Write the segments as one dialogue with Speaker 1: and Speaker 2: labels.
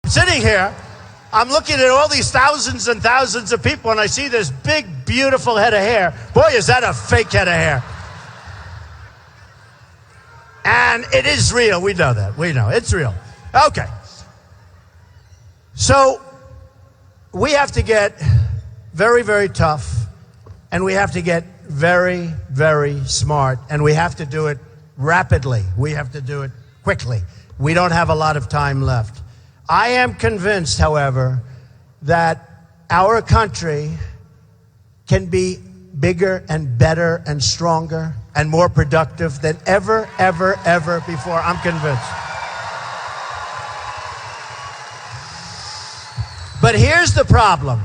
Speaker 1: Sitting here, I'm looking at all these thousands and thousands of people, and I see this big, beautiful head of hair. Boy, is that a fake head of hair. And it is real. We know that. We know. It's real. Okay. So, we have to get very, very tough, and we have to get very, very smart, and we have to do it rapidly. We have to do it quickly. We don't have a lot of time left. I am convinced, however, that our country can be bigger and better and stronger and more productive than ever, ever, ever before. I'm convinced. But here's the problem.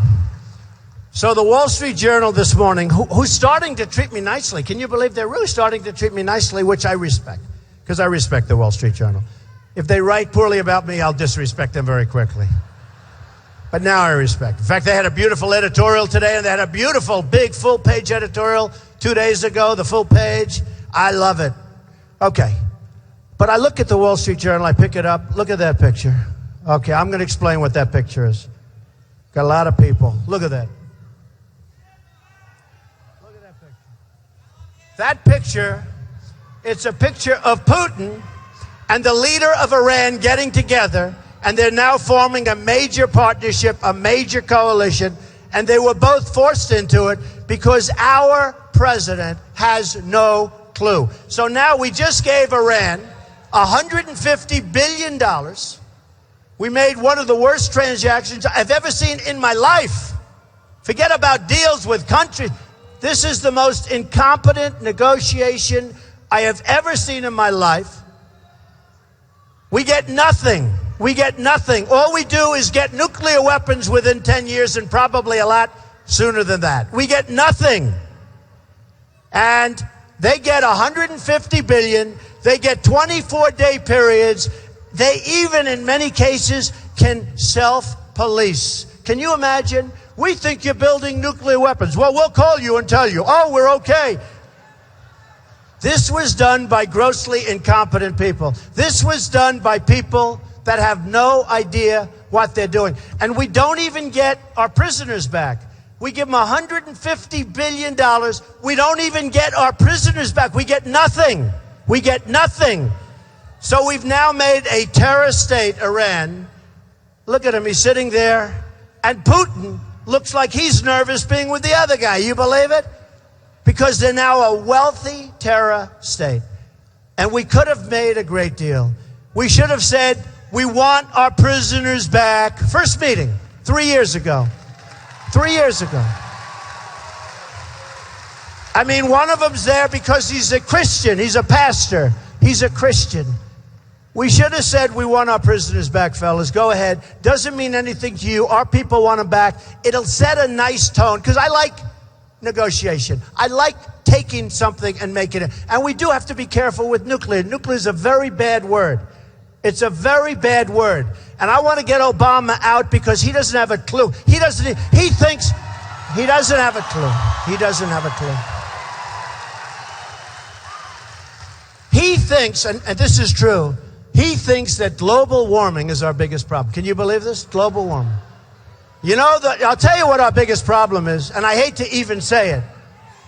Speaker 1: So the Wall Street Journal this morning, who's starting to treat me nicely. Can you believe they're really starting to treat me nicely, which I respect, because I respect the Wall Street Journal. If they write poorly about me, I'll disrespect them very quickly. But now I respect. In fact, they had a beautiful editorial today, and they had a beautiful, big, full-page editorial 2 days ago, the full page. I love it. Okay. But I look at the Wall Street Journal, I pick it up. Look at that picture. Okay, I'm going to explain what that picture is. Got a lot of people. Look at that. Look at that picture. That picture, it's a picture of Putin and the leader of Iran getting together, and they're now forming a major partnership, a major coalition, and they were both forced into it because our president has no clue. So now we just gave Iran $150 billion. We made one of the worst transactions I've ever seen in my life. Forget about deals with countries. This is the most incompetent negotiation I have ever seen in my life. We get nothing. We get nothing. All we do is get nuclear weapons within 10 years and probably a lot sooner than that. We get nothing. And they get $150 billion. They get 24-day periods. They even, in many cases, can self-police. Can you imagine? We think you're building nuclear weapons. Well, we'll call you and tell you, oh, we're okay. This was done by grossly incompetent people. This was done by people that have no idea what they're doing. And we don't even get our prisoners back. We give them $150 billion. We don't even get our prisoners back. We get nothing. We get nothing. So we've now made a terror state, Iran. Look at him. He's sitting there. And Putin looks like he's nervous being with the other guy. You believe it? Because they're now a wealthy terror state. And we could have made a great deal. We should have said, we want our prisoners back. First meeting, 3 years ago. 3 years ago. I mean, one of them's there because he's a Christian. He's a pastor. He's a Christian. We should have said, we want our prisoners back, fellas. Go ahead. Doesn't mean anything to you. Our people want them back. It'll set a nice tone, because I like negotiation. I like taking something and making it. And we do have to be careful with nuclear. Nuclear is a very bad word. It's a very bad word. And I want to get Obama out because he doesn't have a clue. He thinks he doesn't have a clue. He doesn't have a clue. He thinks, and this is true, he thinks that global warming is our biggest problem. Can you believe this? Global warming. You know, I'll tell you what our biggest problem is, and I hate to even say it.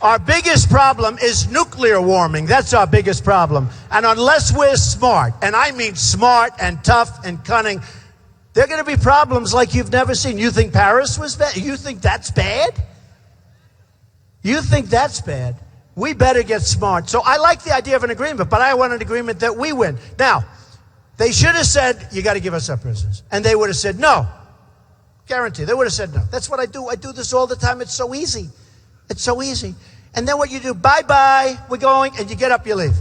Speaker 1: Our biggest problem is nuclear warming. That's our biggest problem. And unless we're smart, and I mean smart and tough and cunning, there are going to be problems like you've never seen. You think Paris was bad? You think that's bad? You think that's bad? We better get smart. So I like the idea of an agreement, but I want an agreement that we win. Now, they should have said, you got to give us our prisoners. And they would have said, no. Guarantee. They would have said no. That's what I do. I do this all the time. It's so easy. It's so easy. And then what you do, bye-bye, we're going, and you get up, you leave.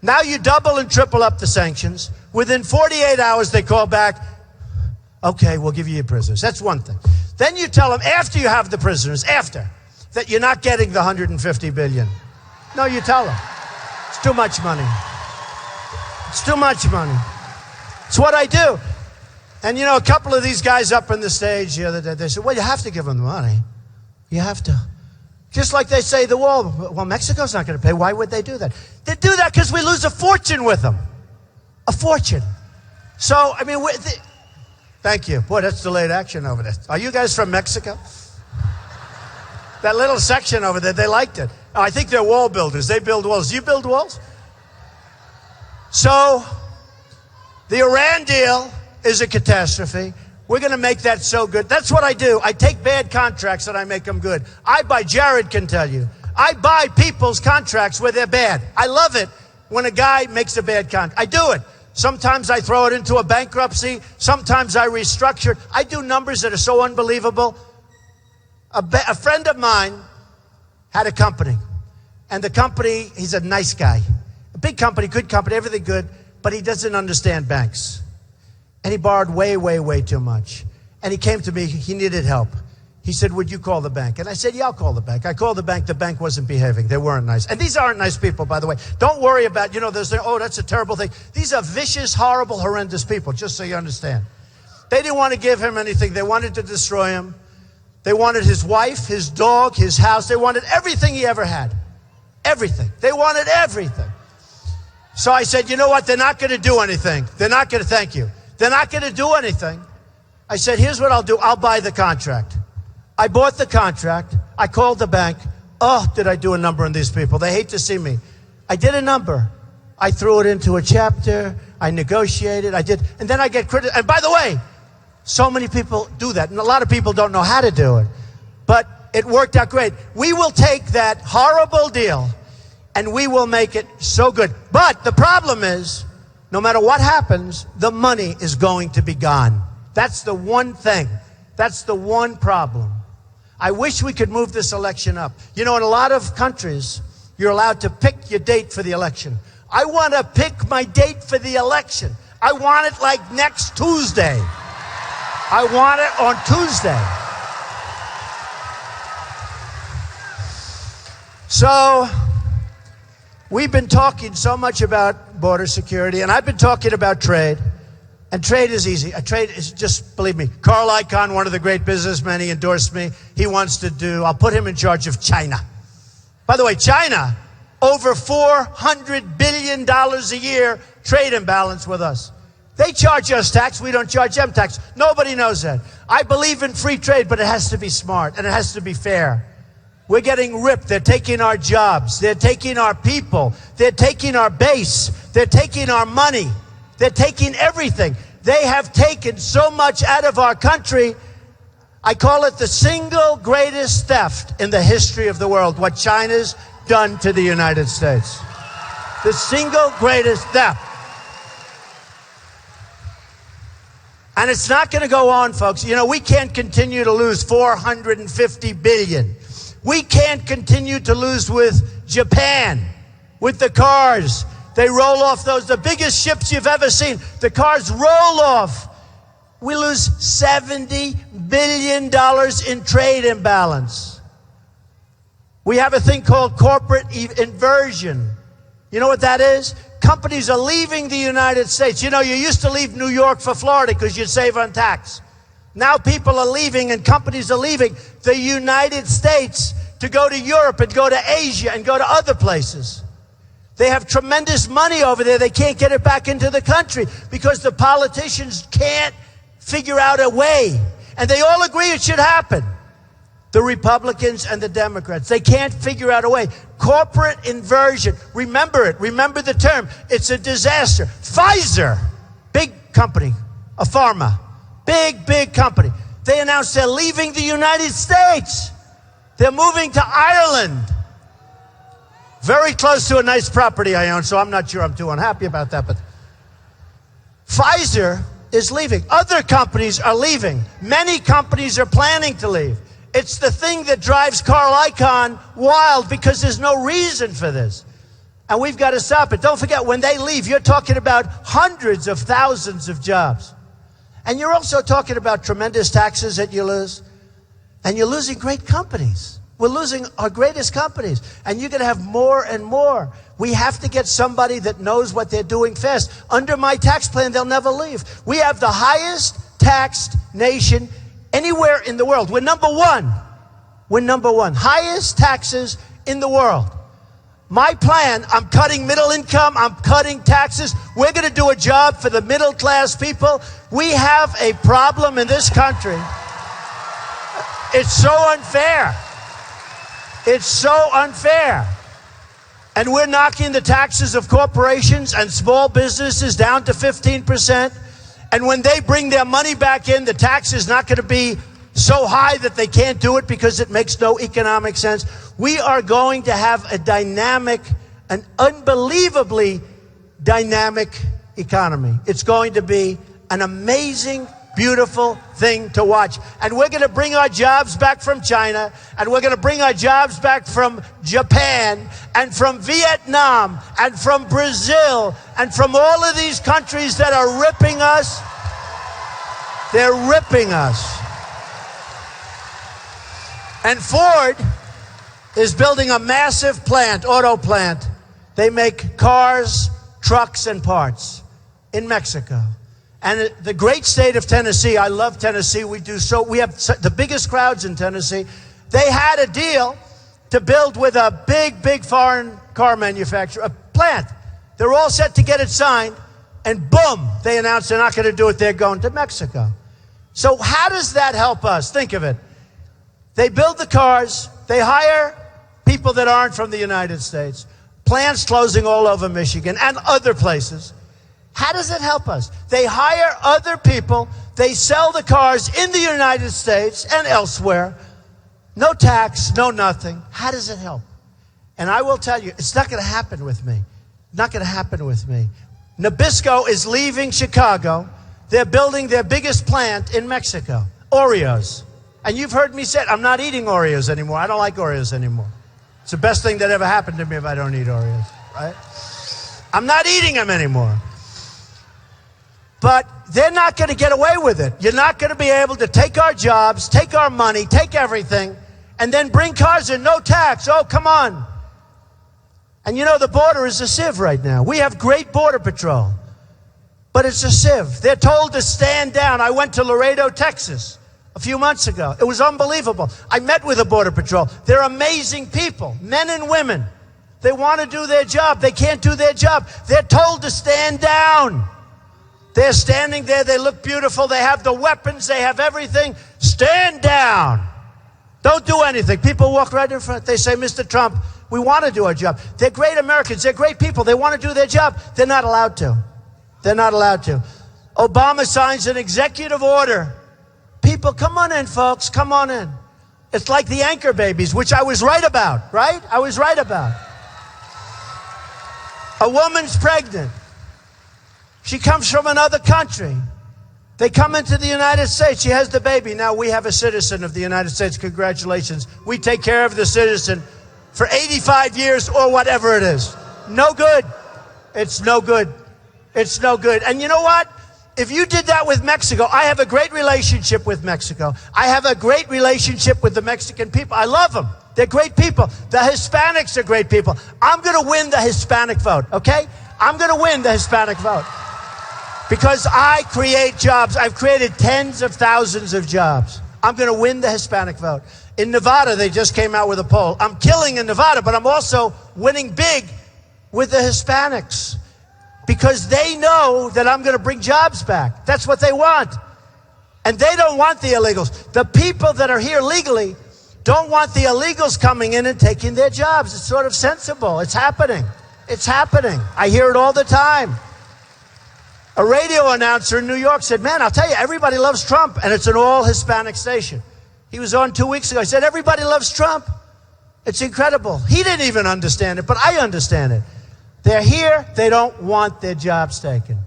Speaker 1: Now you double and triple up the sanctions. Within 48 hours, they call back, okay, we'll give you your prisoners. That's one thing. Then you tell them, after you have the prisoners, after, that you're not getting the $150 billion. No, you tell them. It's too much money. It's too much money. It's what I do. And, you know, a couple of these guys up on the stage the other day, they said, well, you have to give them the money. You have to. Just like they say the wall. Well, Mexico's not going to pay. Why would they do that? They do that because we lose a fortune with them. A fortune. So, I mean, Thank you. Boy, that's delayed action over there. Are you guys from Mexico? That little section over there, they liked it. I think they're wall builders. They build walls. Do you build walls? So, the Iran deal is a catastrophe. We're going to make that so good. That's what I do. I take bad contracts and I make them good. Jared can tell you, I buy people's contracts where they're bad. I love it when a guy makes a bad contract. I do it. Sometimes I throw it into a bankruptcy. Sometimes I restructure it. I do numbers that are so unbelievable. A friend of mine had a company. And the company, he's a nice guy. A big company, good company, everything good. But he doesn't understand banks. And he borrowed way, way, way too much. And he came to me, he needed help. He said, would you call the bank? And I said, yeah, I'll call the bank. I called the bank wasn't behaving. They weren't nice. And these aren't nice people, by the way. Don't worry about, that's a terrible thing. These are vicious, horrible, horrendous people, just so you understand. They didn't want to give him anything. They wanted to destroy him. They wanted his wife, his dog, his house. They wanted everything he ever had. Everything. They wanted everything. So I said, you know what? They're not going to do anything. They're not going to, thank you. They're not going to do anything. I said, here's what I'll do. I'll buy the contract. I bought the contract. I called the bank. Oh, did I do a number on these people? They hate to see me. I did a number. I threw it into a chapter. I negotiated. And then I get credit. And by the way, so many people do that. And a lot of people don't know how to do it. But it worked out great. We will take that horrible deal and we will make it so good. But the problem is, no matter what happens, the money is going to be gone. That's the one thing. That's the one problem. I wish we could move this election up. In a lot of countries, you're allowed to pick your date for the election. I want to pick my date for the election. I want it like next Tuesday. I want it on Tuesday. So, we've been talking so much about border security, and I've been talking about trade. And trade is easy. Trade is just, believe me, Carl Icahn, one of the great businessmen, he endorsed me. He wants to I'll put him in charge of China. By the way, China, over $400 billion a year trade imbalance with us. They charge us tax. We don't charge them tax. Nobody knows that. I believe in free trade, but it has to be smart and it has to be fair. We're getting ripped. They're taking our jobs. They're taking our people. They're taking our base. They're taking our money. They're taking everything. They have taken so much out of our country. I call it the single greatest theft in the history of the world, what China's done to the United States. The single greatest theft. And it's not going to go on, folks. We can't continue to lose $450 billion. We can't continue to lose with Japan, with the cars. They roll off the biggest ships you've ever seen. The cars roll off. We lose $70 billion in trade imbalance. We have a thing called corporate inversion. You know what that is? Companies are leaving the United States. You used to leave New York for Florida because you'd save on tax. Now people are leaving and companies are leaving the United States to go to Europe and go to Asia and go to other places. They have tremendous money over there. They can't get it back into the country because the politicians can't figure out a way. And they all agree it should happen. The Republicans and the Democrats. They can't figure out a way. Corporate inversion. Remember it. Remember the term. It's a disaster. Pfizer, big company, a pharma, big company. They announced they're leaving the United States. They're moving to Ireland. Very close to a nice property I own, so I'm not sure I'm too unhappy about that. But Pfizer is leaving. Other companies are leaving. Many companies are planning to leave. It's the thing that drives Carl Icahn wild because there's no reason for this. And we've got to stop it. Don't forget, when they leave, you're talking about hundreds of thousands of jobs. And you're also talking about tremendous taxes that you lose. And you're losing great companies. We're losing our greatest companies. And you're going to have more and more. We have to get somebody that knows what they're doing fast. Under my tax plan, they'll never leave. We have the highest taxed nation anywhere in the world. We're number one. We're number one. Highest taxes in the world. My plan, I'm cutting middle income, I'm cutting taxes. We're going to do a job for the middle class people. We have a problem in this country. It's so unfair. It's so unfair. And we're knocking the taxes of corporations and small businesses down to 15%. And when they bring their money back in, the tax is not going to be so high that they can't do it because it makes no economic sense. We are going to have a dynamic, an unbelievably dynamic economy. It's going to be an amazing, beautiful thing to watch. And we're going to bring our jobs back from China, and we're going to bring our jobs back from Japan, and from Vietnam, and from Brazil, and from all of these countries that are ripping us. They're ripping us. And Ford is building a massive plant, auto plant. They make cars, trucks, and parts in Mexico. And the great state of Tennessee, I love Tennessee. We have the biggest crowds in Tennessee. They had a deal to build with a big foreign car manufacturer, a plant. They're all set to get it signed, and boom, they announced they're not going to do it. They're going to Mexico. So how does that help us? Think of it. They build the cars. They hire people that aren't from the United States. Plants closing all over Michigan and other places. How does it help us? They hire other people. They sell the cars in the United States and elsewhere. No tax, no nothing. How does it help? And I will tell you, it's not going to happen with me. Not going to happen with me. Nabisco is leaving Chicago. They're building their biggest plant in Mexico. Oreos. And you've heard me say, I'm not eating Oreos anymore. I don't like Oreos anymore. It's the best thing that ever happened to me if I don't eat Oreos, right? I'm not eating them anymore. But they're not going to get away with it. You're not going to be able to take our jobs, take our money, take everything, and then bring cars in, no tax. Oh, come on. And you know, the border is a sieve right now. We have great border patrol, but it's a sieve. They're told to stand down. I went to Laredo, Texas a few months ago. It was unbelievable. I met with the border patrol. They're amazing people, men and women. They want to do their job. They can't do their job. They're told to stand down. They're standing there. They look beautiful. They have the weapons. They have everything. Stand down. Don't do anything. People walk right in front. They say, Mr. Trump, we want to do our job. They're great Americans. They're great people. They want to do their job. They're not allowed to. They're not allowed to. Obama signs an executive order. People, come on in, folks. Come on in. It's like the anchor babies, which I was right about, right? I was right about. A woman's pregnant. She comes from another country. They come into the United States. She has the baby. Now we have a citizen of the United States. Congratulations. We take care of the citizen for 85 years or whatever it is. No good. It's no good. It's no good. And you know what? If you did that with Mexico, I have a great relationship with Mexico. I have a great relationship with the Mexican people. I love them. They're great people. The Hispanics are great people. I'm going to win the Hispanic vote, okay? I'm going to win the Hispanic vote. Because I create jobs. I've created tens of thousands of jobs. I'm going to win the Hispanic vote. In Nevada, they just came out with a poll. I'm killing in Nevada, but I'm also winning big with the Hispanics. Because they know that I'm going to bring jobs back. That's what they want. And they don't want the illegals. The people that are here legally don't want the illegals coming in and taking their jobs. It's sort of sensible. It's happening. It's happening. I hear it all the time. A radio announcer in New York said, man, I'll tell you, everybody loves Trump. And it's an all Hispanic station. He was on 2 weeks ago. He said, everybody loves Trump. It's incredible. He didn't even understand it, but I understand it. They're here. They don't want their jobs taken.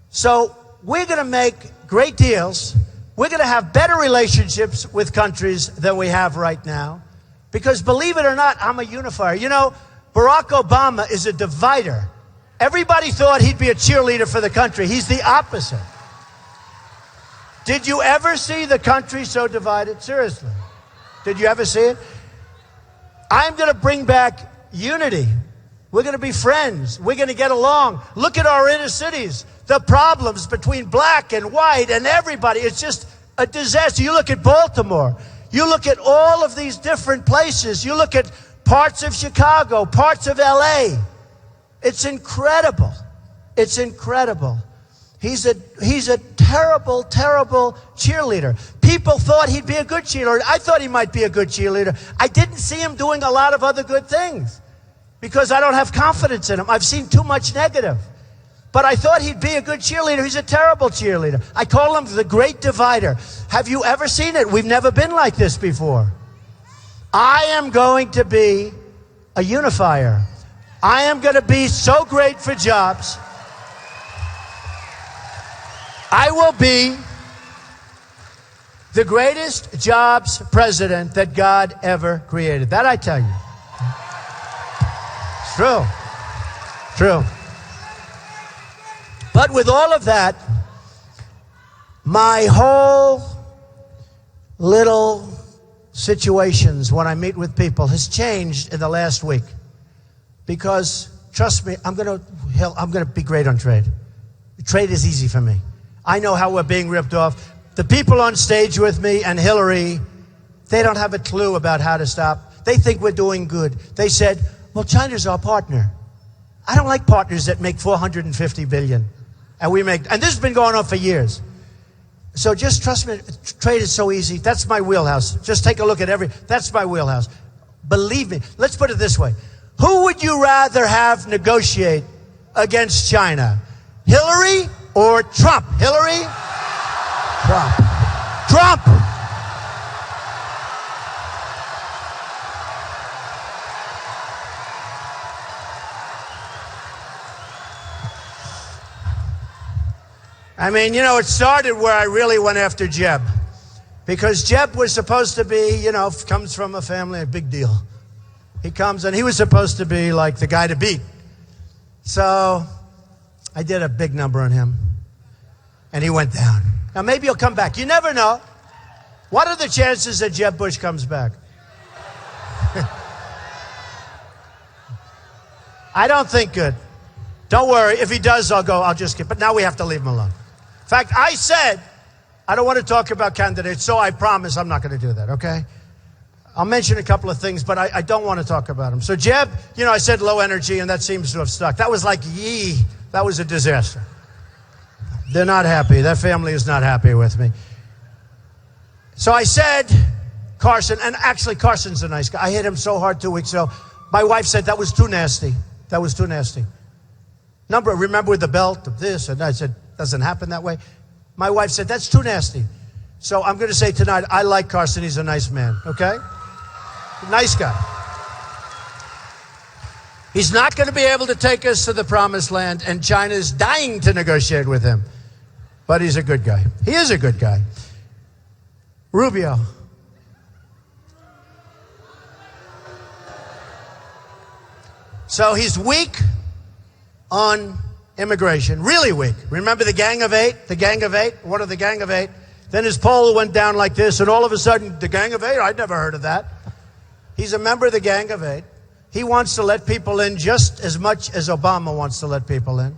Speaker 1: So we're going to make great deals. We're going to have better relationships with countries than we have right now. Because believe it or not, I'm a unifier. You know, Barack Obama is a divider. Everybody thought he'd be a cheerleader for the country. He's the opposite. Did you ever see the country so divided? Seriously. Did you ever see it? I'm going to bring back unity. We're going to be friends. We're going to get along. Look at our inner cities. The problems between black and white and everybody. It's just a disaster. You look at Baltimore. You look at all of these different places. You look at parts of Chicago, parts of LA. It's incredible. It's incredible. He's a terrible, terrible cheerleader. People thought he'd be a good cheerleader. I thought he might be a good cheerleader. I didn't see him doing a lot of other good things because I don't have confidence in him. I've seen too much negative. But I thought he'd be a good cheerleader. He's a terrible cheerleader. I call him the Great Divider. Have you ever seen it? We've never been like this before. I am going to be a unifier. I am going to be so great for jobs. I will be the greatest jobs president that God ever created. That I tell you. It's true. True. But with all of that, my whole little situations when I meet with people has changed in the last week. Because, trust me, I'm going to be great on trade. Trade is easy for me. I know how we're being ripped off. The people on stage with me and Hillary, they don't have a clue about how to stop. They think we're doing good. They said, well, China's our partner. I don't like partners that make $450 billion. And this has been going on for years. So just trust me, trade is so easy. That's my wheelhouse. Just take a look at that's my wheelhouse. Believe me. Let's put it this way. Who would you rather have negotiate against China? Hillary or Trump? Hillary? Trump. Trump! I mean, it started where I really went after Jeb. Because Jeb was supposed to be, comes from a family, a big deal. He comes and he was supposed to be like the guy to beat. So I did a big number on him. And he went down. Now maybe he'll come back. You never know. What are the chances that Jeb Bush comes back? I don't think good. Don't worry. If he does, I'll just get. But now we have to leave him alone. In fact, I said, I don't want to talk about candidates, so I promise I'm not going to do that, okay? I'll mention a couple of things, but I don't want to talk about them. So Jeb, I said low energy, and that seems to have stuck. That was like, that was a disaster. They're not happy. That family is not happy with me. So I said, Carson, and actually Carson's a nice guy. I hit him so hard 2 weeks ago. My wife said that was too nasty. That was too nasty. Remember with the belt of this, and I said, doesn't happen that way. My wife said, that's too nasty. So I'm going to say tonight, I like Carson. He's a nice man, okay? Nice guy. He's not going to be able to take us to the promised land, and China's dying to negotiate with him. But he's a good guy. He is a good guy. Rubio. So he's weak on immigration, really weak. Remember the Gang of Eight? The Gang of Eight? What are the Gang of Eight? Then his poll went down like this, and all of a sudden, the Gang of Eight? I'd never heard of that. He's a member of the Gang of Eight. He wants to let people in just as much as Obama wants to let people in.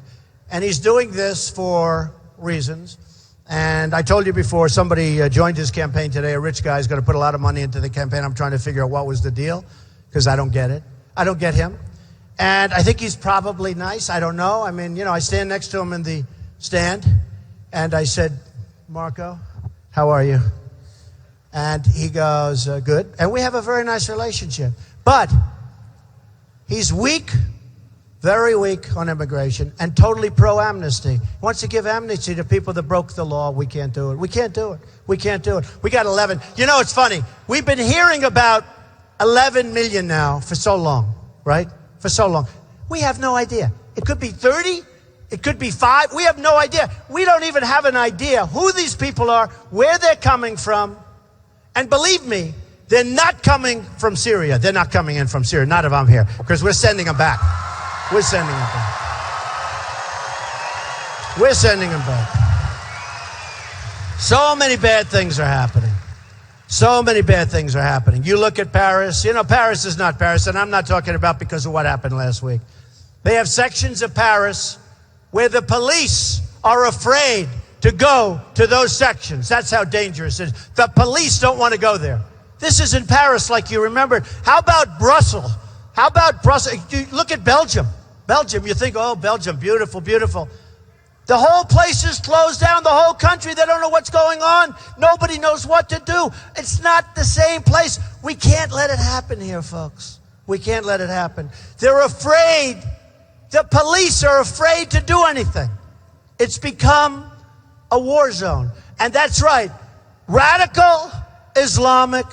Speaker 1: And he's doing this for reasons. And I told you before, somebody joined his campaign today. A rich guy is going to put a lot of money into the campaign. I'm trying to figure out what was the deal, because I don't get it. I don't get him. And I think he's probably nice. I don't know. I mean, I stand next to him in the stand. And I said, Marco, how are you? And he goes, good. And we have a very nice relationship. But he's weak, very weak on immigration, and totally pro-amnesty. He wants to give amnesty to people that broke the law. We can't do it. We can't do it. We can't do it. We got 11. It's funny. We've been hearing about 11 million now for so long, right? For so long. We have no idea. It could be 30. It could be 5. We have no idea. We don't even have an idea who these people are, where they're coming from. And believe me, they're not coming from Syria. They're not coming in from Syria. Not if I'm here, because we're sending them back. We're sending them back. We're sending them back. So many bad things are happening. So many bad things are happening. You look at Paris. Paris is not Paris, and I'm not talking about because of what happened last week. They have sections of Paris where the police are afraid to go to those sections. That's how dangerous it is. The police don't want to go there. This is in Paris, like you remember. How about Brussels? How about Brussels? Look at Belgium. Belgium, you think, oh, Belgium, beautiful, beautiful. The whole place is closed down, the whole country. They don't know what's going on. Nobody knows what to do. It's not the same place. We can't let it happen here, folks. We can't let it happen. They're afraid. The police are afraid to do anything. It's become a war zone. And that's right. Radical Islamic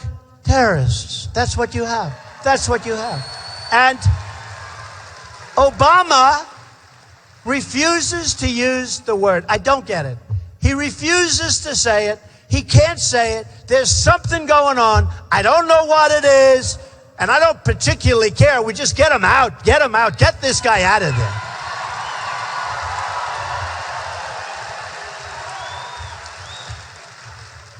Speaker 1: terrorists. That's what you have. That's what you have. And Obama refuses to use the word. I don't get it. He refuses to say it. He can't say it. There's something going on. I don't know what it is, and I don't particularly care. We just get him out. Get him out. Get this guy out of there.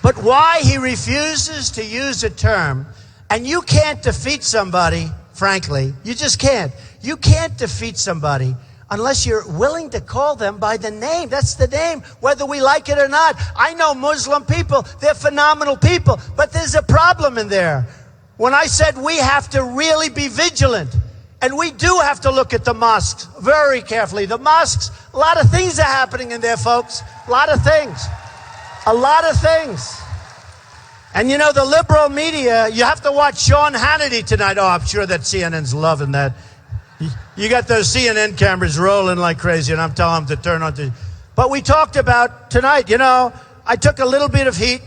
Speaker 1: But why he refuses to use a term, and you can't defeat somebody, frankly, you just can't. You can't defeat somebody unless you're willing to call them by the name. That's the name, whether we like it or not. I know Muslim people, they're phenomenal people, but there's a problem in there. When I said we have to really be vigilant, and we do have to look at the mosques very carefully. The mosques, a lot of things are happening in there, folks. A lot of things. A lot of things. And you know, the liberal media, you have to watch Sean Hannity tonight. Oh, I'm sure that CNN's loving that. You got those CNN cameras rolling like crazy, and I'm telling them to turn on to. But we talked about tonight, you know, I took a little bit of heat.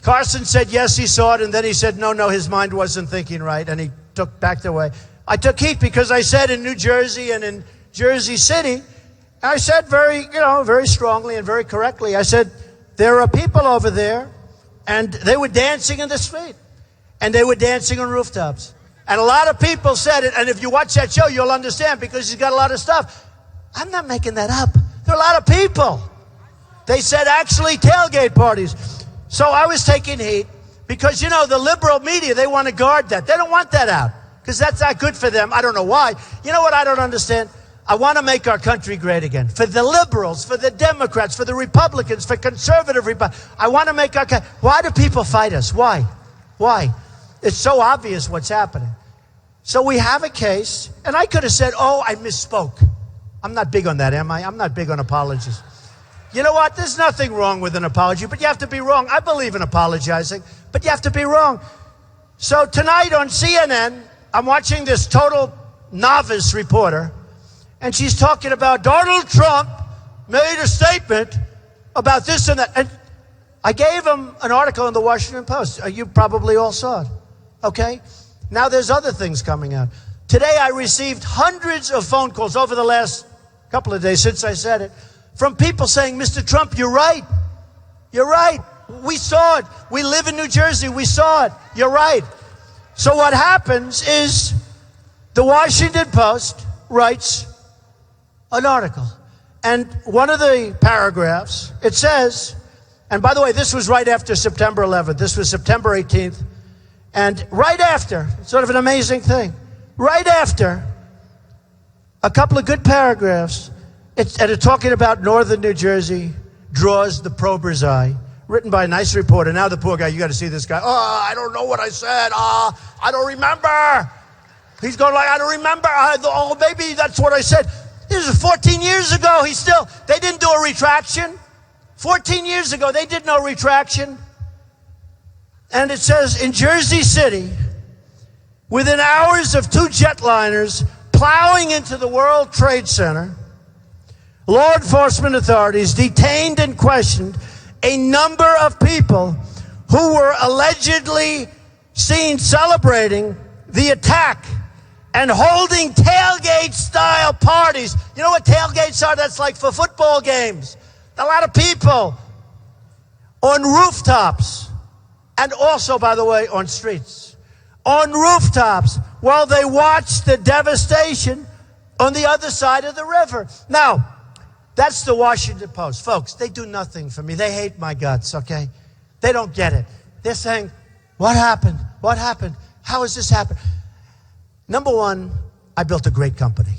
Speaker 1: Carson said yes, he saw it, and then he said no, his mind wasn't thinking right, and he backed away. I took heat because I said in New Jersey and in Jersey City, I said very strongly and very correctly, I said, there are people over there, and they were dancing in the street, and they were dancing on rooftops. And a lot of people said it, and if you watch that show, you'll understand, because he's got a lot of stuff. I'm not making that up. There are a lot of people. They said actually tailgate parties. So I was taking heat because, you know, the liberal media, they want to guard that. They don't want that out because that's not good for them. I don't know why. You know what I don't understand? I want to make our country great again. For the liberals, for the Democrats, for the Republicans, for conservative Republicans. I want to make our country. Why do people fight us? Why? Why? It's so obvious what's happening. So we have a case, and I could have said, oh, I misspoke. I'm not big on that, am I? I'm not big on apologies. You know what? There's nothing wrong with an apology, but you have to be wrong. I believe in apologizing, but you have to be wrong. So tonight on CNN, I'm watching this total novice reporter, and she's talking about Donald Trump made a statement about this and that. And I gave him an article in the Washington Post. You probably all saw it. Okay? Now there's other things coming out. Today I received hundreds of phone calls over the last couple of days since I said it from people saying, Mr. Trump, you're right. You're right. We saw it. We live in New Jersey. We saw it. You're right. So what happens is the Washington Post writes an article. And one of the paragraphs, it says, and by the way, this was right after September 11th. This was September 18th. And right after, sort of an amazing thing, right after a couple of good paragraphs, it's talking about northern New Jersey draws the prober's eye, written by a nice reporter. Now the poor guy, you got to see this guy. Oh, I don't know what I said. I don't remember. He's going like, I don't remember. Oh, maybe that's what I said. This was 14 years ago. They didn't do a retraction. 14 years ago, they did no retraction. And it says, in Jersey City, within hours of two jetliners plowing into the World Trade Center, law enforcement authorities detained and questioned a number of people who were allegedly seen celebrating the attack and holding tailgate-style parties. You know what tailgates are? That's like for football games. A lot of people on rooftops. And also, by the way, on streets. On rooftops while they watch the devastation on the other side of the river. Now, that's the Washington Post. Folks, they do nothing for me. They hate my guts, okay? They don't get it. They're saying, what happened? What happened? How has this happened? Number one, I built a great company.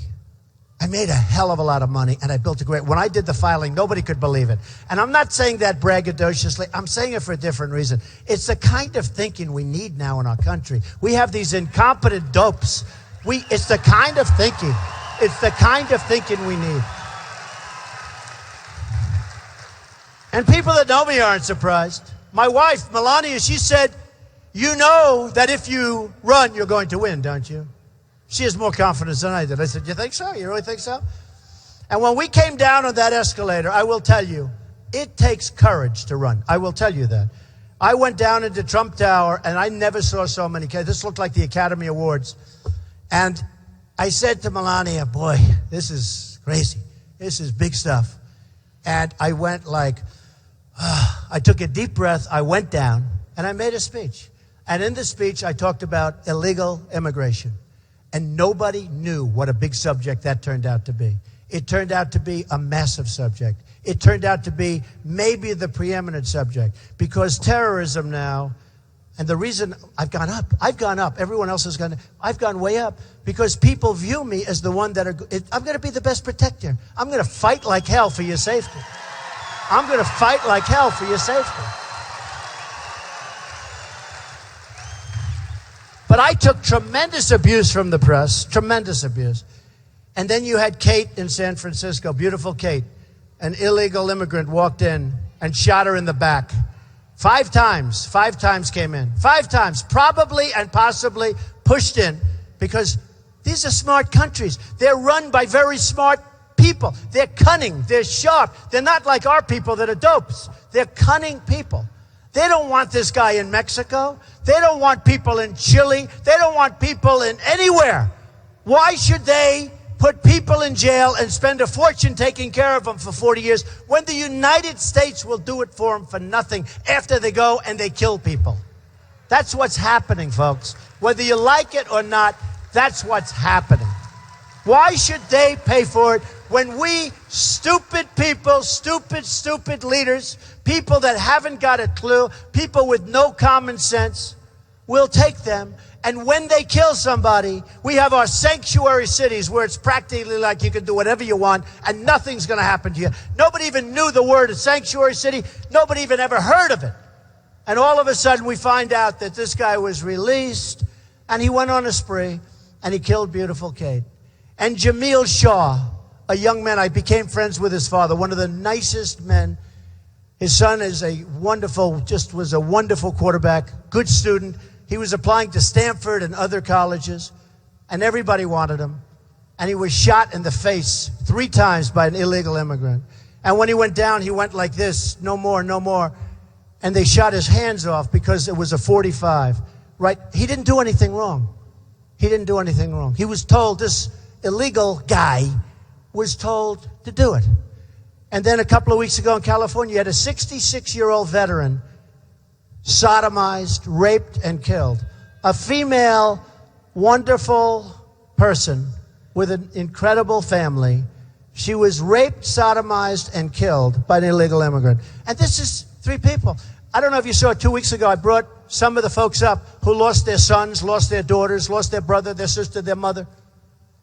Speaker 1: I made a hell of a lot of money, and I built a great... When I did the filing, nobody could believe it. And I'm not saying that braggadociously. I'm saying it for a different reason. It's the kind of thinking we need now in our country. We have these incompetent dopes. It's the kind of thinking. It's the kind of thinking we need. And people that know me aren't surprised. My wife, Melania, she said, you know that if you run, you're going to win, don't you? She has more confidence than I did. I said, you think so? You really think so? And when we came down on that escalator, I will tell you, it takes courage to run. I will tell you that. I went down into Trump Tower, and I never saw so many kids. This looked like the Academy Awards. And I said to Melania, boy, this is crazy. This is big stuff. And I went like, I took a deep breath, I went down, and I made a speech. And in the speech, I talked about illegal immigration. And nobody knew what a big subject that turned out to be. It turned out to be a massive subject. It turned out to be maybe the preeminent subject. Because terrorism now, and the reason I've gone up, everyone else has gone, I've gone way up, because people view me as the one I'm going to be the best protector. I'm going to fight like hell for your safety. I'm going to fight like hell for your safety. But I took tremendous abuse from the press, tremendous abuse. And then you had Kate in San Francisco, beautiful Kate, an illegal immigrant walked in and shot her in the back. 5 times came in. 5 times, probably and possibly pushed in, because these are smart countries. They're run by very smart people. They're cunning, they're sharp. They're not like our people that are dopes. They're cunning people. They don't want this guy in Mexico. They don't want people in Chile. They don't want people in anywhere. Why should they put people in jail and spend a fortune taking care of them for 40 years when the United States will do it for them for nothing after they go and they kill people? That's what's happening, folks. Whether you like it or not, that's what's happening. Why should they pay for it when we stupid people, stupid leaders, people that haven't got a clue, people with no common sense, will take them, and when they kill somebody, we have our sanctuary cities where it's practically like you can do whatever you want and nothing's going to happen to you. Nobody even knew the word sanctuary city. Nobody even ever heard of it. And all of a sudden we find out that this guy was released and he went on a spree and he killed beautiful Kate. And Jamil Shaw, a young man, I became friends with his father, one of the nicest men. His son is was a wonderful quarterback, good student. He was applying to Stanford and other colleges, and everybody wanted him. And he was shot in the face 3 times by an illegal immigrant. And when he went down, he went like this, no more, no more. And they shot his hands off because it was a .45, right? He didn't do anything wrong. He didn't do anything wrong. He was told, this illegal guy was told to do it. And then a couple of weeks ago in California, you had a 66-year-old veteran sodomized, raped, and killed. A female, wonderful person with an incredible family. She was raped, sodomized, and killed by an illegal immigrant. And this is 3 people. I don't know if you saw it 2 weeks ago. I brought some of the folks up who lost their sons, lost their daughters, lost their brother, their sister, their mother.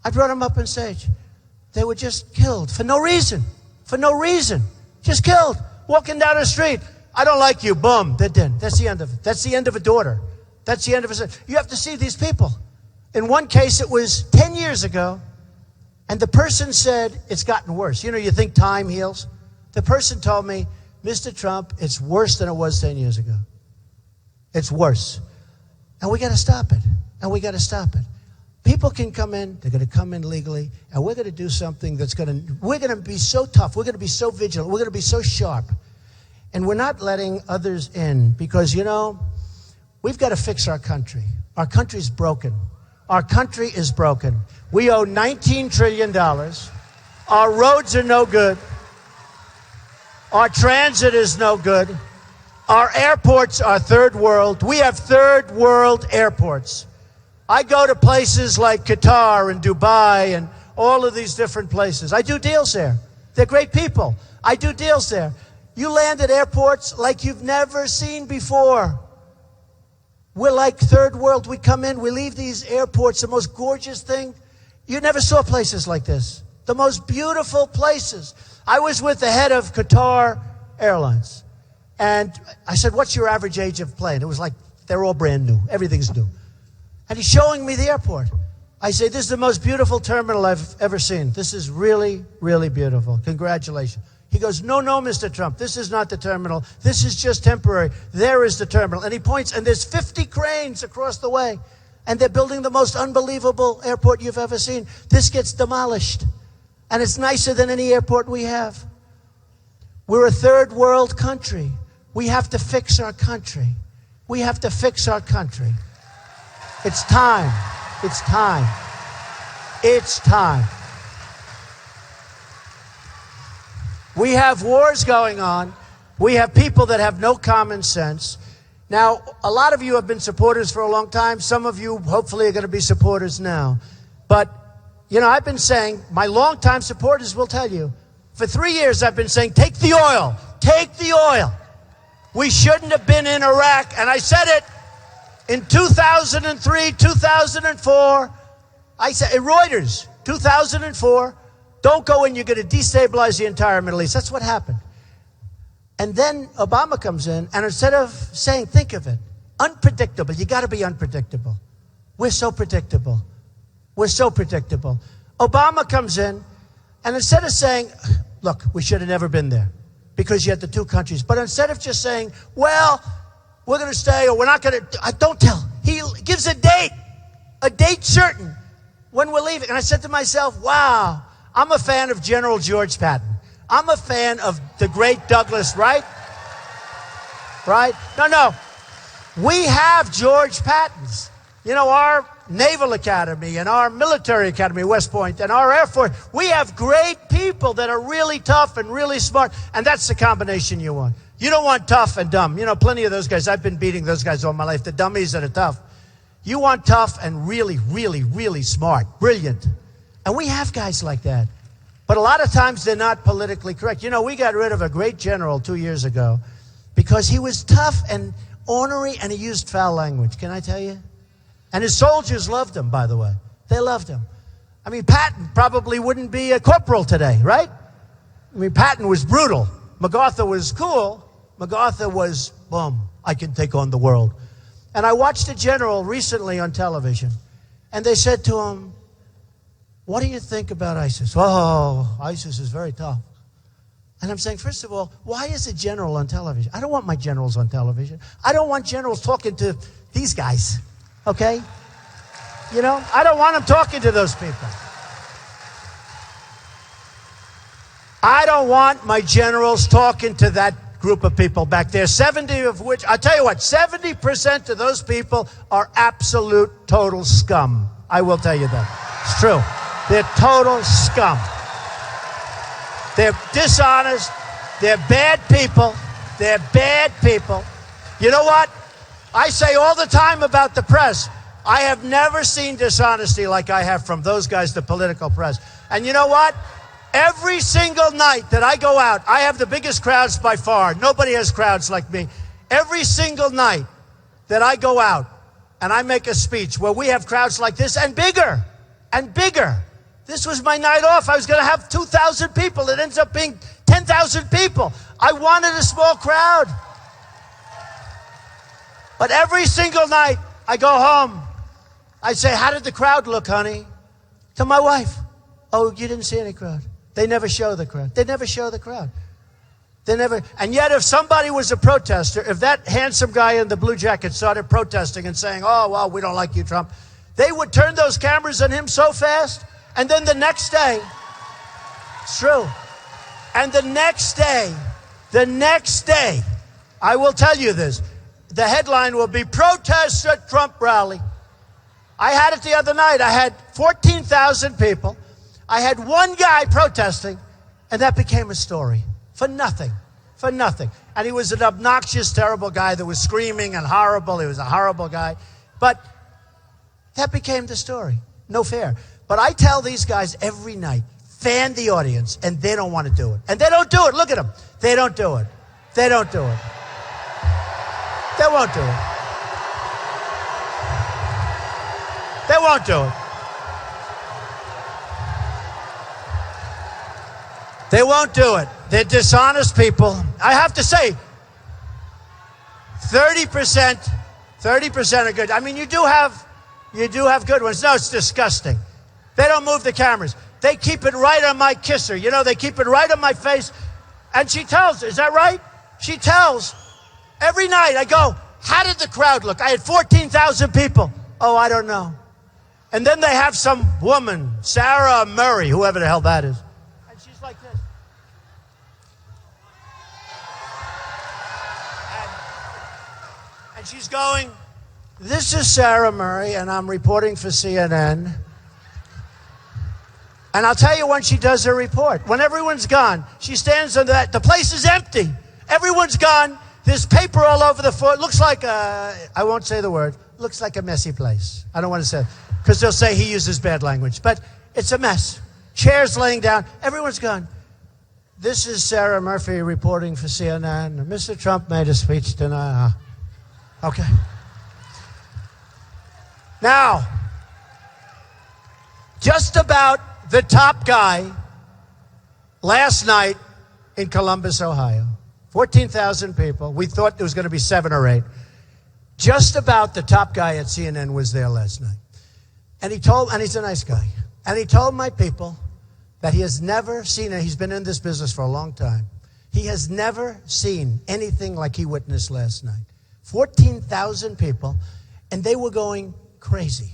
Speaker 1: I brought them up on stage. They were just killed for no reason. For no reason. Just killed. Walking down the street. I don't like you. Boom. They're dead. That's the end of it. That's the end of a daughter. That's the end of a... You have to see these people. In one case, it was 10 years ago, and the person said, it's gotten worse. You know, you think time heals? The person told me, Mr. Trump, it's worse than it was 10 years ago. It's worse. And we got to stop it. And we got to stop it. People can come in, they're going to come in legally, and we're going to do something we're going to be so tough, we're going to be so vigilant, we're going to be so sharp. And we're not letting others in because, you know, we've got to fix our country. Our country's broken. Our country is broken. We owe $19 trillion. Our roads are no good. Our transit is no good. Our airports are third world. We have third world airports. I go to places like Qatar and Dubai and all of these different places. I do deals there. They're great people. I do deals there. You land at airports like you've never seen before. We're like third world. We come in, we leave these airports, the most gorgeous thing. You never saw places like this. The most beautiful places. I was with the head of Qatar Airlines. And I said, what's your average age of plane? It was like, they're all brand new. Everything's new. And he's showing me the airport. I say, this is the most beautiful terminal I've ever seen. This is really, really beautiful. Congratulations. He goes, no, Mr. Trump, this is not the terminal. This is just temporary. There is the terminal. And he points, and there's 50 cranes across the way. And they're building the most unbelievable airport you've ever seen. This gets demolished. And it's nicer than any airport we have. We're a third world country. We have to fix our country. We have to fix our country. It's time. It's time. It's time. We have wars going on. We have people that have no common sense. Now, a lot of you have been supporters for a long time. Some of you hopefully are going to be supporters now. But, you know, I've been saying, my longtime supporters will tell you, for 3 years I've been saying, take the oil. Take the oil. We shouldn't have been in Iraq. And I said it in 2003, 2004. I said, Reuters, 2004, don't go in, you're going to destabilize the entire Middle East. That's what happened. And then Obama comes in, and instead of saying, think of it, unpredictable, you got to be unpredictable. We're so predictable. We're so predictable. Obama comes in, and instead of saying, look, we should have never been there because you had the two countries, but instead of just saying, well, we're going to stay or we're not going to, don't tell. He gives a date certain when we're leaving. And I said to myself, wow, I'm a fan of General George Patton. I'm a fan of the great Douglas, right? Right? No. We have George Pattons. You know, our Naval Academy and our Military Academy, West Point, and our Air Force, we have great people that are really tough and really smart, and that's the combination you want. You don't want tough and dumb. You know, plenty of those guys. I've been beating those guys all my life, the dummies that are tough. You want tough and really, really, really smart, brilliant. And we have guys like that. But a lot of times they're not politically correct. You know, we got rid of a great general 2 years ago because he was tough and ornery and he used foul language. Can I tell you? And his soldiers loved him, by the way. They loved him. I mean, Patton probably wouldn't be a corporal today, right? I mean, Patton was brutal. MacArthur was cool. MacArthur was, boom, I can take on the world. And I watched a general recently on television, and they said to him, what do you think about ISIS? Oh, ISIS is very tough. And I'm saying, first of all, why is a general on television? I don't want my generals on television. I don't want generals talking to these guys, okay? You know, I don't want them talking to those people. I don't want my generals talking to that group of people back there, 70 of which, I'll tell you what, 70% of those people are absolute total scum. I will tell you that. It's true. They're total scum. They're dishonest. They're bad people. They're bad people. You know what? I say all the time about the press, I have never seen dishonesty like I have from those guys, the political press. And you know what? Every single night that I go out, I have the biggest crowds by far. Nobody has crowds like me. Every single night that I go out and I make a speech where we have crowds like this and bigger and bigger. This was my night off. I was going to have 2,000 people. It ends up being 10,000 people. I wanted a small crowd. But every single night I go home, I say, how did the crowd look, honey? To my wife. Oh, you didn't see any crowd. They never show the crowd. They never show the crowd. They never. And yet if somebody was a protester, if that handsome guy in the blue jacket started protesting and saying, oh, well, we don't like you, Trump, they would turn those cameras on him so fast. And then the next day, it's true. And the next day, I will tell you this, the headline will be protests at Trump rally. I had it the other night. I had 14,000 people. I had one guy protesting, and that became a story for nothing, for nothing. And he was an obnoxious, terrible guy that was screaming and horrible. He was a horrible guy. But that became the story. No fair. But I tell these guys every night, fan the audience, and they don't want to do it. And they don't do it. Look at them. They don't do it. They don't do it. They won't do it. They won't do it. They won't do it. They're dishonest people. I have to say, 30% are good. I mean, you do have good ones. No, it's disgusting. They don't move the cameras. They keep it right on my kisser. You know, they keep it right on my face. And she tells, is that right? She tells, every night I go, how did the crowd look? I had 14,000 people. Oh, I don't know. And then they have some woman, Sarah Murray, whoever the hell that is. And she's like this. And she's going, this is Sarah Murray, and I'm reporting for CNN. And I'll tell you when she does her report. When everyone's gone, she stands on that. The place is empty. Everyone's gone. There's paper all over the floor. It looks like I won't say the word. Looks like a messy place. I don't want to say it, because they'll say he uses bad language. But it's a mess. Chairs laying down. Everyone's gone. This is Sarah Murphy reporting for CNN. Mr. Trump made a speech tonight. Okay. Now, just about the top guy last night in Columbus, Ohio. 14,000 people. We thought there was going to be 7 or 8. Just about the top guy at CNN was there last night. And he's a nice guy. And he told my people that he has never seen it. He's been in this business for a long time. He has never seen anything like he witnessed last night. 14,000 people, and they were going crazy.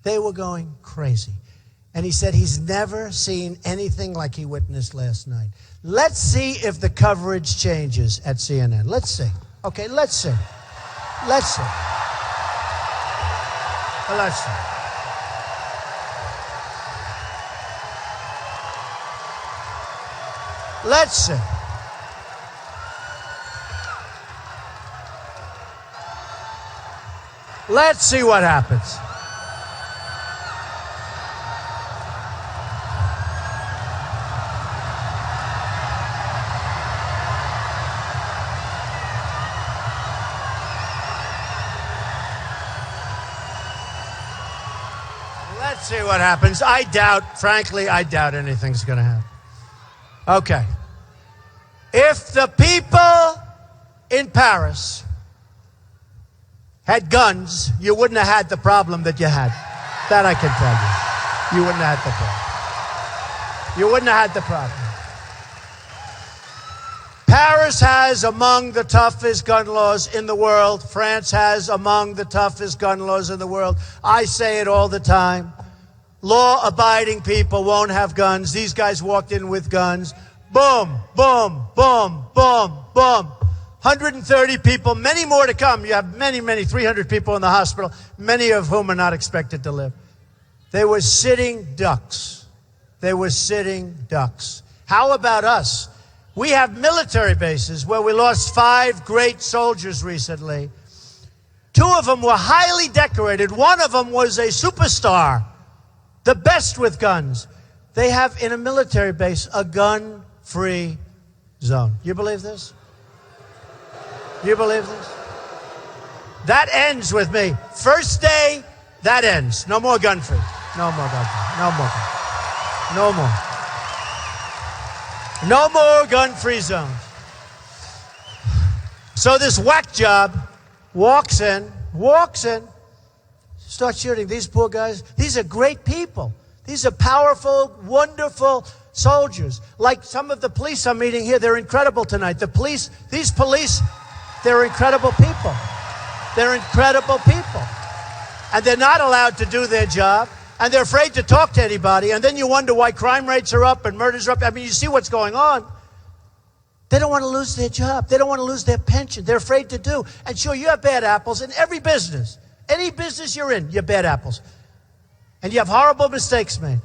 Speaker 1: They were going crazy. And he said he's never seen anything like he witnessed last night. Let's see if the coverage changes at CNN. Let's see. Okay, let's see. Let's see. Let's see. Let's see. Let's see what happens. Let's see what happens. Frankly, I doubt anything's going to happen. Okay. If the people in Paris had guns, you wouldn't have had the problem that you had. That I can tell you. You wouldn't have had the problem. You wouldn't have had the problem. Paris has among the toughest gun laws in the world. France has among the toughest gun laws in the world. I say it all the time. Law-abiding people won't have guns. These guys walked in with guns. Boom, boom, boom, boom, boom. 130 people, many more to come. You have many, 300 people in the hospital, many of whom are not expected to live. They were sitting ducks. They were sitting ducks. How about us? We have military bases where we lost 5 great soldiers recently. 2 of them were highly decorated. 1 of them was a superstar, the best with guns. They have in a military base a gun-free zone. You believe this? You believe this? That ends with me. First day, that ends. No more gun-free. No more gun-free. No more. No more. No more gun-free zones. So this whack job walks in, starts shooting. These poor guys, these are great people. These are powerful, wonderful soldiers. Like some of the police I'm meeting here, they're incredible tonight. These police, they're incredible people. They're incredible people. And they're not allowed to do their job. And they're afraid to talk to anybody. And then you wonder why crime rates are up and murders are up. I mean, you see what's going on. They don't want to lose their job. They don't want to lose their pension. They're afraid to do. And sure, you have bad apples in every business. Any business you're in, you have bad apples. And you have horrible mistakes made.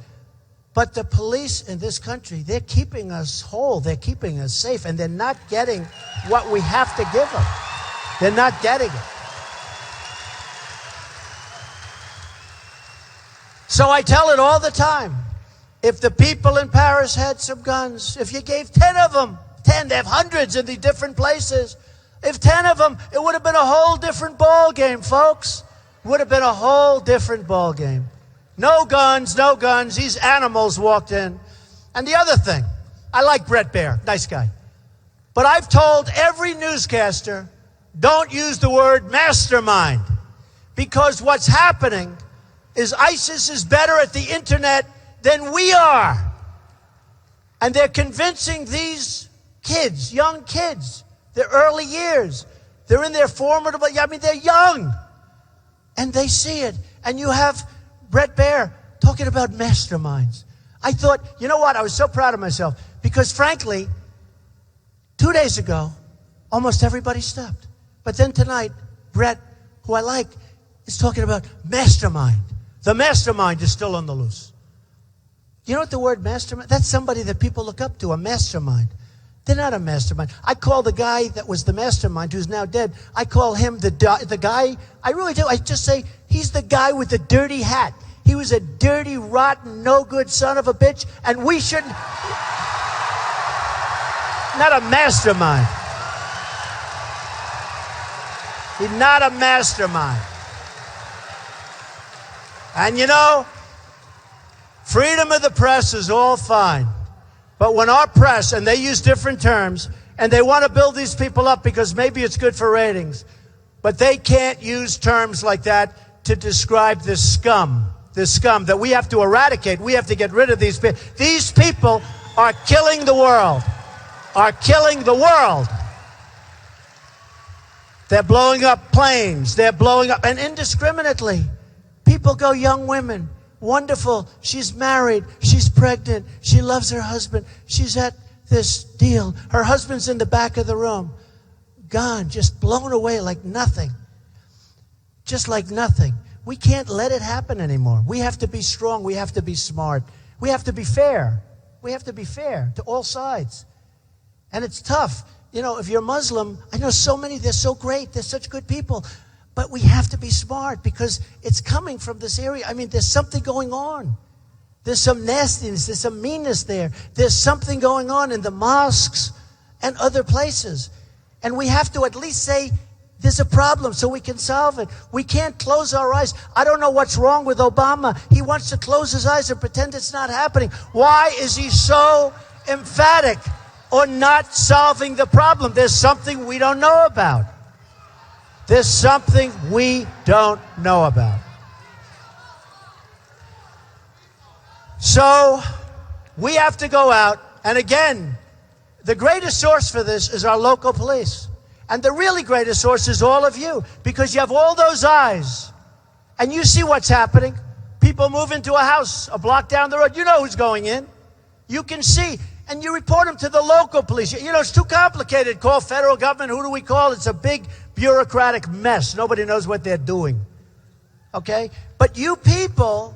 Speaker 1: But the police in this country, they're keeping us whole. They're keeping us safe. And they're not getting what we have to give them. They're not getting it. So I tell it all the time. If the people in Paris had some guns, if you gave 10 of them, 10, they have hundreds in the different places. If 10 of them, it would have been a whole different ball game, folks. It would have been a whole different ball game. No guns, no guns. These animals walked in. And the other thing, I like Brett Baer, nice guy. But I've told every newscaster, don't use the word mastermind. Because what's happening is ISIS is better at the internet than we are. And they're convincing these kids, young kids, their early years. They're in their formidable, they're young. And they see it. And you have Brett Baer talking about masterminds. I thought, you know what? I was so proud of myself. Because frankly, 2 days ago, almost everybody stopped. But then tonight, Brett, who I like, is talking about mastermind. The mastermind is still on the loose. You know what the word mastermind? That's somebody that people look up to, a mastermind. They're not a mastermind. I call the guy that was the mastermind, who's now dead, I call him the guy, I really do. I just say, he's the guy with the dirty hat. He was a dirty, rotten, no good son of a bitch, and we shouldn't. Not a mastermind. He's not a mastermind. And you know, freedom of the press is all fine. But when our press, and they use different terms, and they want to build these people up because maybe it's good for ratings, but they can't use terms like that to describe this scum that we have to eradicate. We have to get rid of these people. These people are killing the world. They're blowing up planes. They're blowing up, and indiscriminately. People go, young women, wonderful. She's married. She's pregnant. She loves her husband. She's at this deal. Her husband's in the back of the room. Gone, just blown away like nothing. Just like nothing. We can't let it happen anymore. We have to be strong. We have to be smart. We have to be fair. We have to be fair to all sides. And it's tough. You know, if you're Muslim, I know so many, they're so great. They're such good people. But we have to be smart because it's coming from this area. I mean, there's something going on. There's some nastiness. There's some meanness there. There's something going on in the mosques and other places. And we have to at least say, there's a problem so we can solve it. We can't close our eyes. I don't know what's wrong with Obama. He wants to close his eyes and pretend it's not happening. Why is he so emphatic on not solving the problem? There's something we don't know about. There's something we don't know about. So we have to go out. And again, the greatest source for this is our local police. And the really greatest source is all of you, because you have all those eyes and you see what's happening. People move into a house a block down the road. You know who's going in. You can see, and you report them to the local police. You know, it's too complicated. Call federal government. Who do we call? It's a big bureaucratic mess. Nobody knows what they're doing. Okay? But you people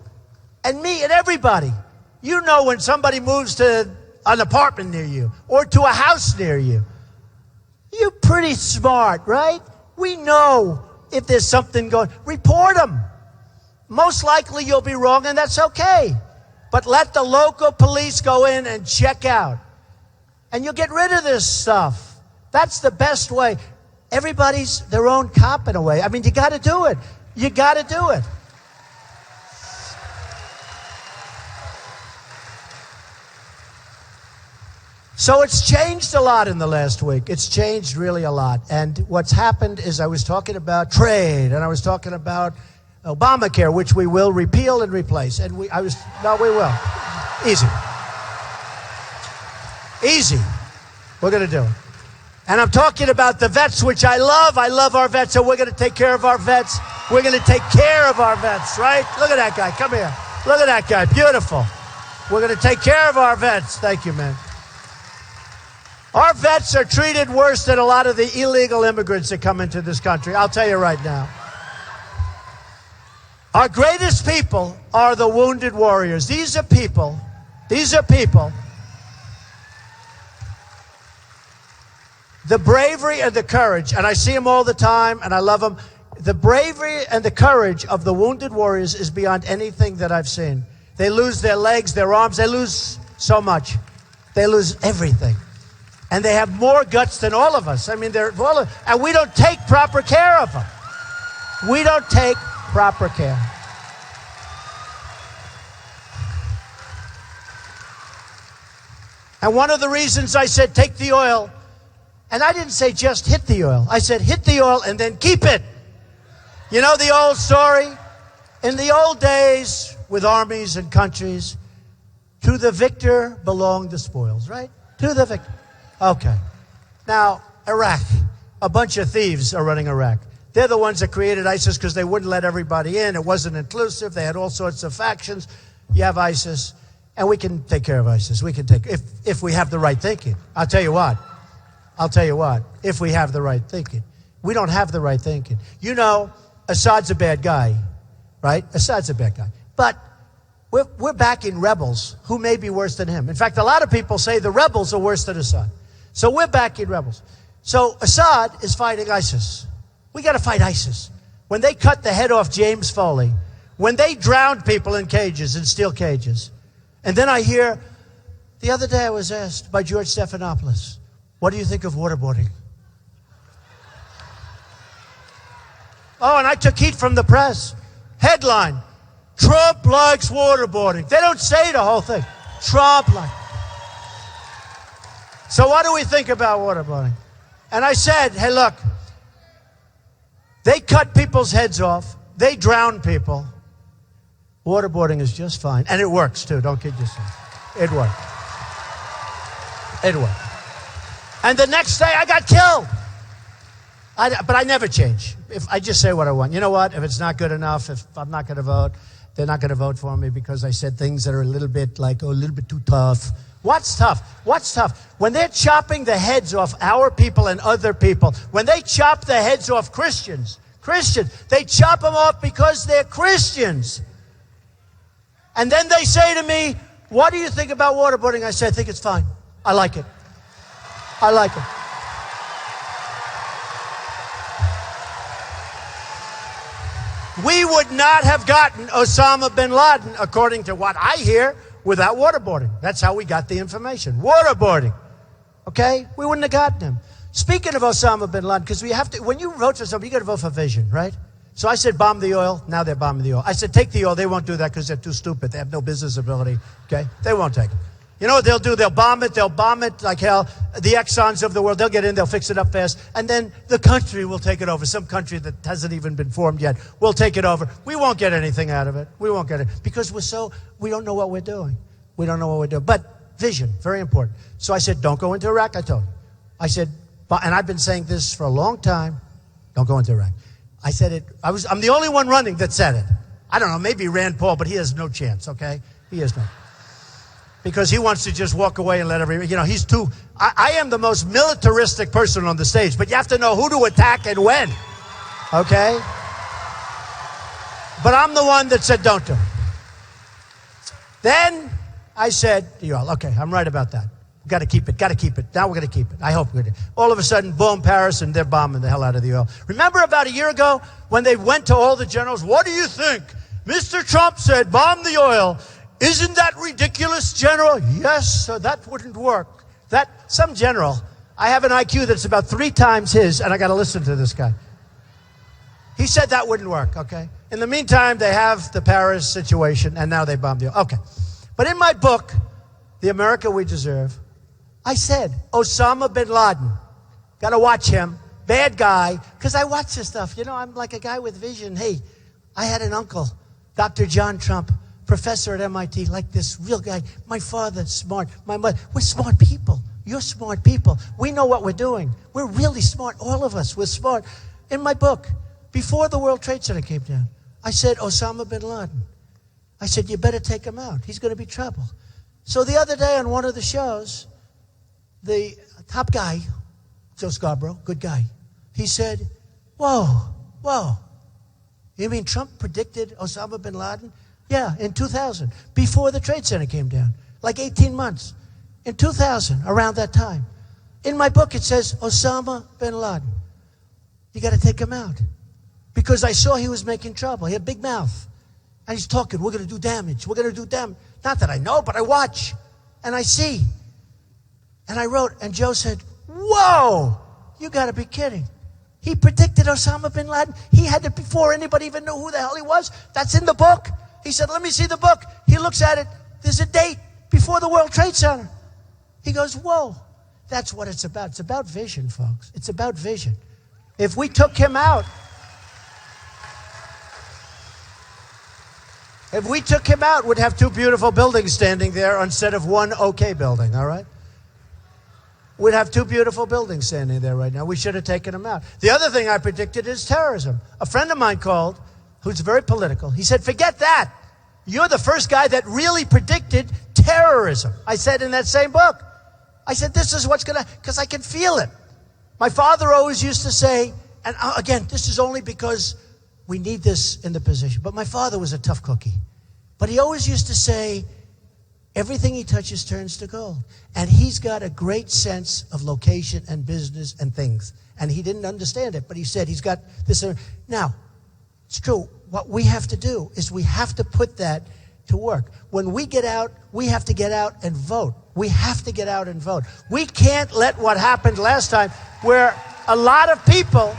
Speaker 1: and me and everybody, you know when somebody moves to an apartment near you or to a house near you. You're pretty smart, right? We know if there's something going. Report them. Most likely you'll be wrong, and that's okay. But let the local police go in and check out. And you'll get rid of this stuff. That's the best way. Everybody's their own cop in a way. I mean, you got to do it. You got to do it. So it's changed a lot in the last week. It's changed really a lot. And what's happened is I was talking about trade, and I was talking about Obamacare, which we will repeal and replace. And we will. Easy. Easy. We're going to do it. And I'm talking about the vets, which I love. I love our vets, so we're going to take care of our vets. We're going to take care of our vets, right? Look at that guy. Come here. Look at that guy. Beautiful. We're going to take care of our vets. Thank you, man. Our vets are treated worse than a lot of the illegal immigrants that come into this country. I'll tell you right now. Our greatest people are the wounded warriors. These are people. The bravery and the courage, and I see them all the time, and I love them. The bravery and the courage of the wounded warriors is beyond anything that I've seen. They lose their legs, their arms. They lose so much. They lose everything. And they have more guts than all of us. I mean, and we don't take proper care of them. We don't take proper care. And one of the reasons I said take the oil, and I didn't say just hit the oil. I said hit the oil and then keep it. You know the old story? In the old days with armies and countries, to the victor belong the spoils, right? To the victor. Okay. Now, Iraq, a bunch of thieves are running Iraq. They're the ones that created ISIS because they wouldn't let everybody in. It wasn't inclusive. They had all sorts of factions. You have ISIS, and we can take care of ISIS. We can take, if we have the right thinking. I'll tell you what, if we have the right thinking. We don't have the right thinking. You know, Assad's a bad guy, right? Assad's a bad guy. But we're backing rebels who may be worse than him. In fact, a lot of people say the rebels are worse than Assad. So we're backing rebels. So Assad is fighting ISIS. We got to fight ISIS. When they cut the head off James Foley, when they drowned people in cages, in steel cages, and then I hear, the other day I was asked by George Stephanopoulos, what do you think of waterboarding? Oh, and I took heat from the press. Headline, Trump likes waterboarding. They don't say the whole thing. Trump likes. So what do we think about waterboarding? And I said, hey, look, they cut people's heads off. They drown people. Waterboarding is just fine. And it works, too. Don't kid yourself. It worked. It worked. And the next day, I got killed. But I never change. If I just say what I want. You know what? If it's not good enough, if I'm not going to vote, they're not going to vote for me because I said things that are a little bit like, oh, a little bit too tough. What's tough? What's tough? When they're chopping the heads off our people and other people, when they chop the heads off Christians, they chop them off because they're Christians. And then they say to me, what do you think about waterboarding? I say, I think it's fine. I like it. I like it. We would not have gotten Osama bin Laden, according to what I hear, without waterboarding. That's how we got the information. Waterboarding. Okay? We wouldn't have gotten him. Speaking of Osama bin Laden, because we have to, when you vote for somebody, you got to vote for vision, right? So I said, bomb the oil. Now they're bombing the oil. I said, take the oil. They won't do that because they're too stupid. They have no business ability. Okay? They won't take it. You know what they'll do? They'll bomb it like hell. The Exxons of the world, they'll get in, they'll fix it up fast, and then the country will take it over. Some country that hasn't even been formed yet will take it over. We won't get anything out of it. We won't get it because we don't know what we're doing. We don't know what we're doing. But vision, very important. So I said, don't go into Iraq, I told you. I said, and I've been saying this for a long time, don't go into Iraq. I said it, I'm the only one running that said it. I don't know, maybe Rand Paul, but he has no chance, okay? He has no. Because he wants to just walk away and let everybody, you know, he's too, I am the most militaristic person on the stage, but you have to know who to attack and when, okay? But I'm the one that said don't do it. Then I said, okay, I'm right about that. Got to keep it. Now we're going to keep it. I hope we're going to. All of a sudden, boom, Paris, and they're bombing the hell out of the oil. Remember about a year ago when they went to all the generals? What do you think? Mr. Trump said, bomb the oil. Isn't that ridiculous, General? Yes, so that wouldn't work. Some general, I have an IQ that's about 3 times his, and I got to listen to this guy. He said that wouldn't work, okay? In the meantime, they have the Paris situation, and now they bombed the oil. Okay. But in my book, The America We Deserve, I said, Osama bin Laden, got to watch him, bad guy, because I watch this stuff. You know, I'm like a guy with vision. Hey, I had an uncle, Dr. John Trump, professor at MIT, like this real guy. My father, smart. My mother, we're smart people. You're smart people. We know what we're doing. We're really smart. All of us, we're smart. In my book, before the World Trade Center came down, I said, Osama bin Laden. I said, you better take him out. He's going to be trouble. So the other day on one of the shows, the top guy, Joe Scarborough, good guy, he said, whoa, you mean Trump predicted Osama bin Laden? Yeah, in 2000, before the Trade Center came down, like 18 months. In 2000, around that time. In my book, it says, Osama bin Laden. You got to take him out. Because I saw he was making trouble. He had a big mouth. And he's talking, we're going to do damage. We're going to do damage. Not that I know, but I watch. And I see. And I wrote, and Joe said, whoa, you got to be kidding. He predicted Osama bin Laden. He had it before anybody even knew who the hell he was. That's in the book. He said, let me see the book. He looks at it. There's a date before the World Trade Center. He goes, whoa, that's what it's about. It's about vision, folks. It's about vision. If we took him out, we'd have two beautiful buildings standing there instead of one okay building, all right? We'd have two beautiful buildings standing there right now. We should have taken him out. The other thing I predicted is terrorism. A friend of mine called, who's very political. He said, forget that. You're the first guy that really predicted terrorism. I said in that same book. I said, this is what's going to, because I can feel it. My father always used to say, and again, this is only because we need this in the position, but my father was a tough cookie. But he always used to say, everything he touches turns to gold. And he's got a great sense of location and business and things. And he didn't understand it, but he said he's got this. Now, it's true. What we have to do is we have to put that to work. When we get out, we have to get out and vote. We have to get out and vote. We can't let what happened last time, where a lot of people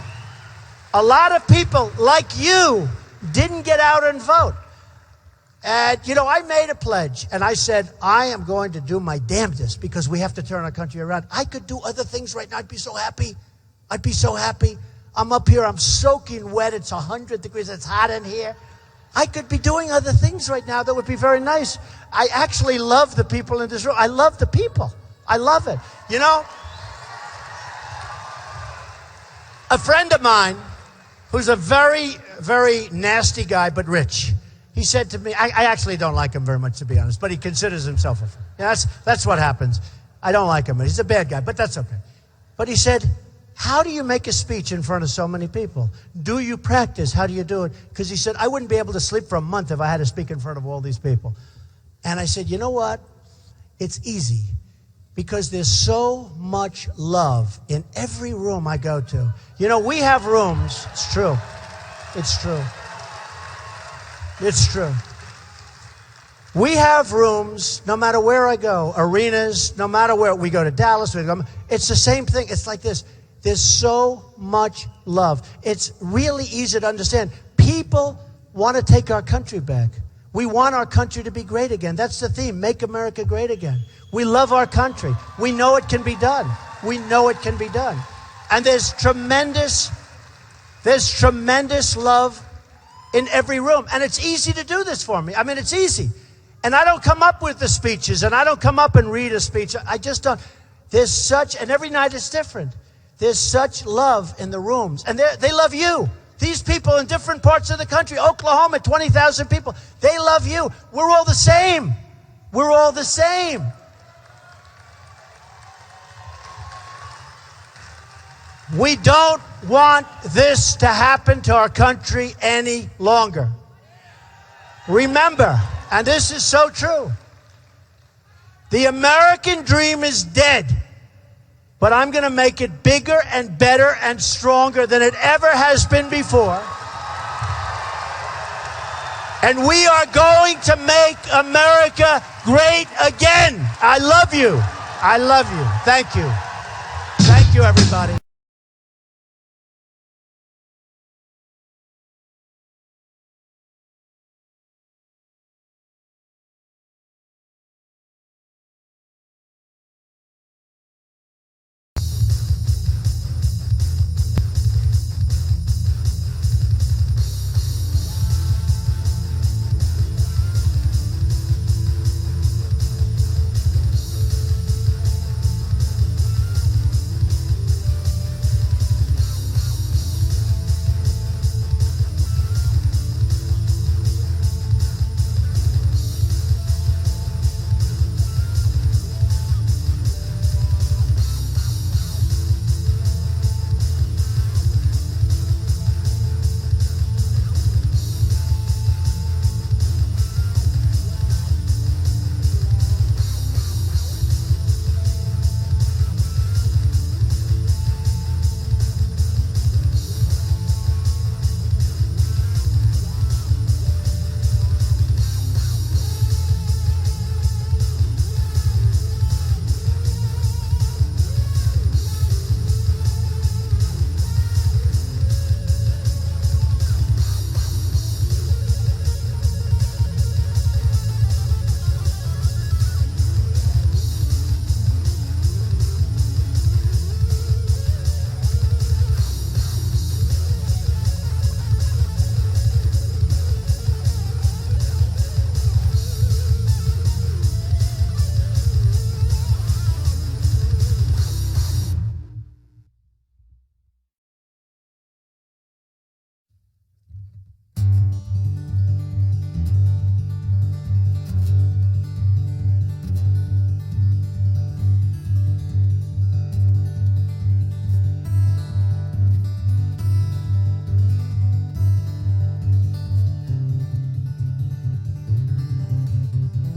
Speaker 1: like you didn't get out and vote. And, I made a pledge, and I said, I am going to do my damnedest because we have to turn our country around. I could do other things right now. I'd be so happy. I'm up here. I'm soaking wet. It's 100 degrees. It's hot in here. I could be doing other things right now that would be very nice. I actually love the people in this room. I love the people. I love it. A friend of mine who's a very, very nasty guy, but rich, he said to me, I actually don't like him very much, to be honest, but he considers himself a friend. That's what happens. I don't like him. He's a bad guy, but that's okay. But he said, how do you make a speech in front of so many people? Do you practice? How do you do it? Because he said, I wouldn't be able to sleep for a month if I had to speak in front of all these people. And I said, you know what? It's easy because there's so much love in every room I go to. We have rooms. It's true. We have rooms, no matter where I go, arenas, no matter where. We go to Dallas. It's the same thing. It's like this. There's so much love. It's really easy to understand. People want to take our country back. We want our country to be great again. That's the theme. Make America great again. We love our country. We know it can be done. And there's tremendous love in every room. And it's easy to do this for me. It's easy. And I don't come up with the speeches, and I don't come up and read a speech. I just don't. And every night it's different. There's such love in the rooms. And they love you. These people in different parts of the country, Oklahoma, 20,000 people, they love you. We're all the same. We don't want this to happen to our country any longer. Remember, and this is so true, the American dream is dead, but I'm going to make it bigger and better and stronger than it ever has been before. And we are going to make America great again. I love you. Thank you. Thank you, everybody.